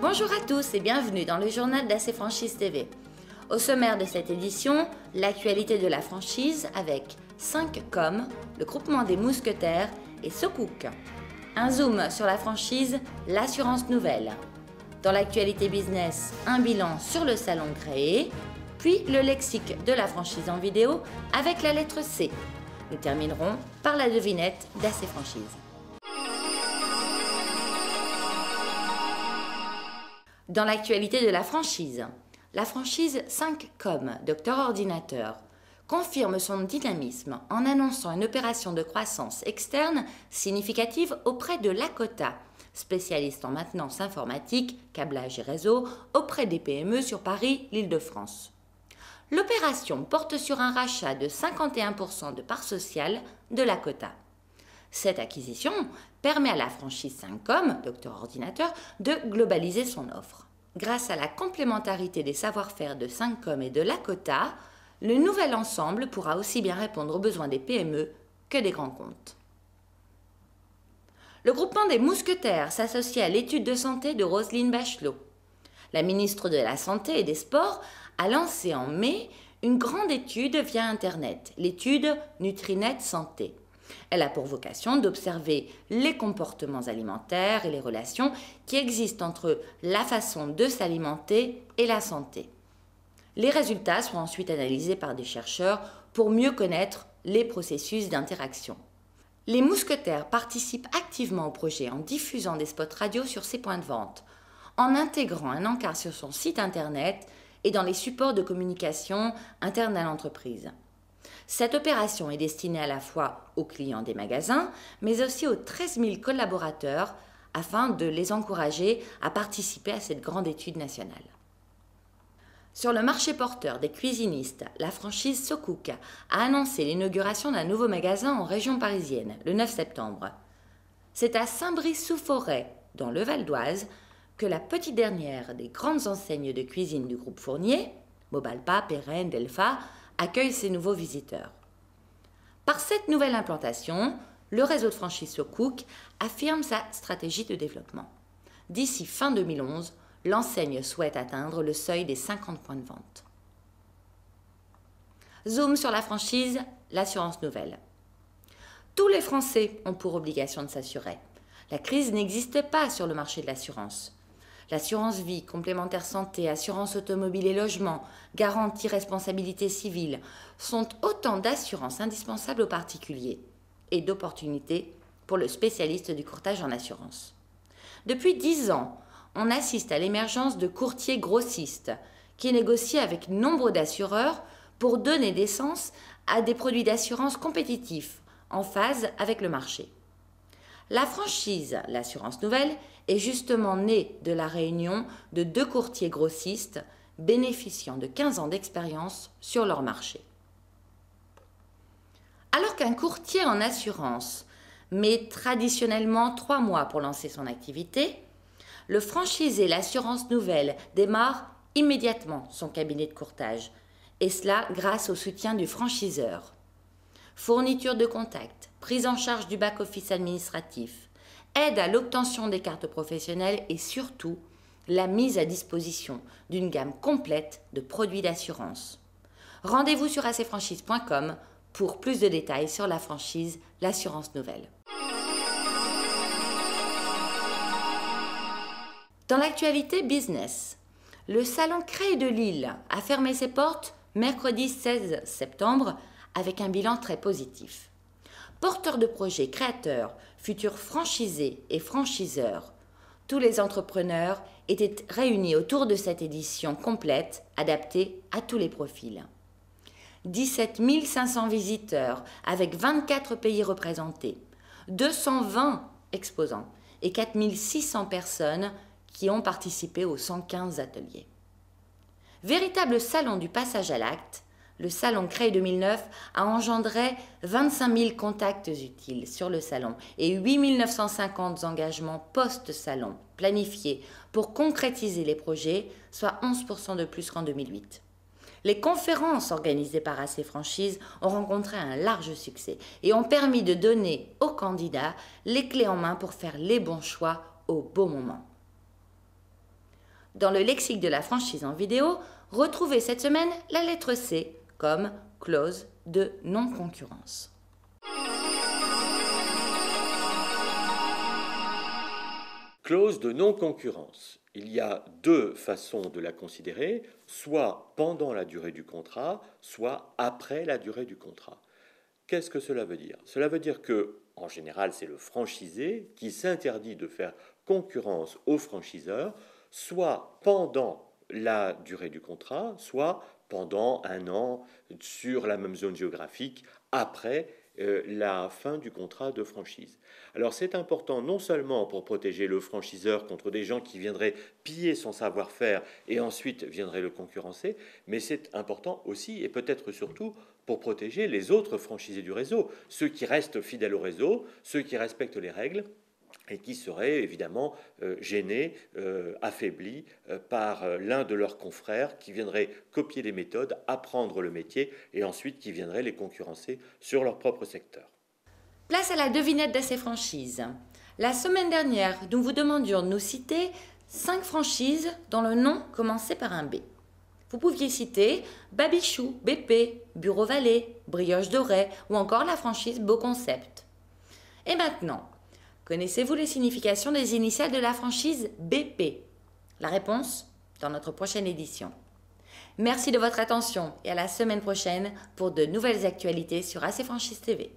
Bonjour à tous et bienvenue dans le journal d'AC Franchise TV. Au sommaire de cette édition, l'actualité de la franchise avec 5Com, le groupement des mousquetaires et Socooc. Un zoom sur la franchise, l'assurance nouvelle. Dans l'actualité business, un bilan sur le salon créé, puis le lexique de la franchise en vidéo avec la lettre C. Nous terminerons par la devinette d'AC Franchise. Dans l'actualité de la franchise 5Com, Docteur Ordinateur, confirme son dynamisme en annonçant une opération de croissance externe significative auprès de Lakota, spécialiste en maintenance informatique, câblage et réseau auprès des PME sur Paris, l'Île-de-France. L'opération porte sur un rachat de 51% de parts sociales de Lakota. Cette acquisition permet à la franchise 5Com, Docteur Ordinateur, de globaliser son offre. Grâce à la complémentarité des savoir-faire de 5Com et de Lakota, le nouvel ensemble pourra aussi bien répondre aux besoins des PME que des grands comptes. Le groupement des mousquetaires s'associe à l'étude de santé de Roselyne Bachelot. La ministre de la Santé et des Sports a lancé en mai une grande étude via Internet, l'étude Nutrinet Santé. Elle a pour vocation d'observer les comportements alimentaires et les relations qui existent entre la façon de s'alimenter et la santé. Les résultats seront ensuite analysés par des chercheurs pour mieux connaître les processus d'interaction. Les mousquetaires participent activement au projet en diffusant des spots radio sur ses points de vente, en intégrant un encart sur son site internet et dans les supports de communication internes à l'entreprise. Cette opération est destinée à la fois aux clients des magasins, mais aussi aux 13 000 collaborateurs afin de les encourager à participer à cette grande étude nationale. Sur le marché porteur des cuisinistes, la franchise Socooc a annoncé l'inauguration d'un nouveau magasin en région parisienne, le 9 septembre. C'est à Saint-Brice-sous-Forêt, dans le Val d'Oise, que la petite dernière des grandes enseignes de cuisine du groupe Fournier, Mobalpa, Perrine, Delpha, accueille ses nouveaux visiteurs. Par cette nouvelle implantation, le réseau de franchise Socooc affirme sa stratégie de développement. D'ici fin 2011, l'enseigne souhaite atteindre le seuil des 50 points de vente. Zoom sur la franchise, l'assurance nouvelle. Tous les Français ont pour obligation de s'assurer. La crise n'existe pas sur le marché de l'assurance. L'assurance vie, complémentaire santé, assurance automobile et logement, garantie responsabilité civile sont autant d'assurances indispensables aux particuliers et d'opportunités pour le spécialiste du courtage en assurance. Depuis 10 ans, on assiste à l'émergence de courtiers grossistes qui négocient avec nombre d'assureurs pour donner naissance à des produits d'assurance compétitifs en phase avec le marché. La franchise, l'assurance nouvelle, est justement née de la réunion de 2 courtiers grossistes bénéficiant de 15 ans d'expérience sur leur marché. Alors qu'un courtier en assurance met traditionnellement 3 mois pour lancer son activité, le franchisé l'assurance nouvelle démarre immédiatement son cabinet de courtage, et cela grâce au soutien du franchiseur. Fourniture de contacts, prise en charge du back-office administratif, aide à l'obtention des cartes professionnelles et surtout la mise à disposition d'une gamme complète de produits d'assurance. Rendez-vous sur acfranchise.com pour plus de détails sur la franchise, l'assurance nouvelle. Dans l'actualité business, le salon Créé de Lille a fermé ses portes mercredi 16 septembre avec un bilan très positif. Porteurs de projets, créateurs, futurs franchisés et franchiseurs, tous les entrepreneurs étaient réunis autour de cette édition complète adaptée à tous les profils. 17 500 visiteurs avec 24 pays représentés, 220 exposants et 4 600 personnes qui ont participé aux 115 ateliers. Véritable salon du passage à l'acte, le salon Créé 2009 a engendré 25 000 contacts utiles sur le salon et 8 950 engagements post-salon planifiés pour concrétiser les projets, soit 11% de plus qu'en 2008. Les conférences organisées par AC Franchise ont rencontré un large succès et ont permis de donner aux candidats les clés en main pour faire les bons choix au bon moment. Dans le lexique de la franchise en vidéo, retrouvez cette semaine la lettre C comme clause de non-concurrence. Clause de non-concurrence. Il y a deux façons de la considérer, soit pendant la durée du contrat, soit après la durée du contrat. Qu'est-ce que cela veut dire? Cela veut dire que, en général, c'est le franchisé qui s'interdit de faire concurrence au franchiseur, soit pendant la durée du contrat, soit pendant un an sur la même zone géographique après la fin du contrat de franchise. Alors c'est important non seulement pour protéger le franchiseur contre des gens qui viendraient piller son savoir-faire et ensuite viendraient le concurrencer, mais c'est important aussi et peut-être surtout pour protéger les autres franchisés du réseau, ceux qui restent fidèles au réseau, ceux qui respectent les règles et qui seraient évidemment gênés, affaiblis par l'un de leurs confrères qui viendrait copier les méthodes, apprendre le métier et ensuite qui viendrait les concurrencer sur leur propre secteur. Place à la devinette de ces franchises. La semaine dernière, nous vous demandions de nous citer 5 franchises dont le nom commençait par un B. Vous pouviez citer Babichou, BP, Bureau Vallée, Brioche Dorée ou encore la franchise Beau Concept. Et maintenant, connaissez-vous les significations des initiales de la franchise BP? La réponse dans notre prochaine édition. Merci de votre attention et à la semaine prochaine pour de nouvelles actualités sur AC Franchise TV.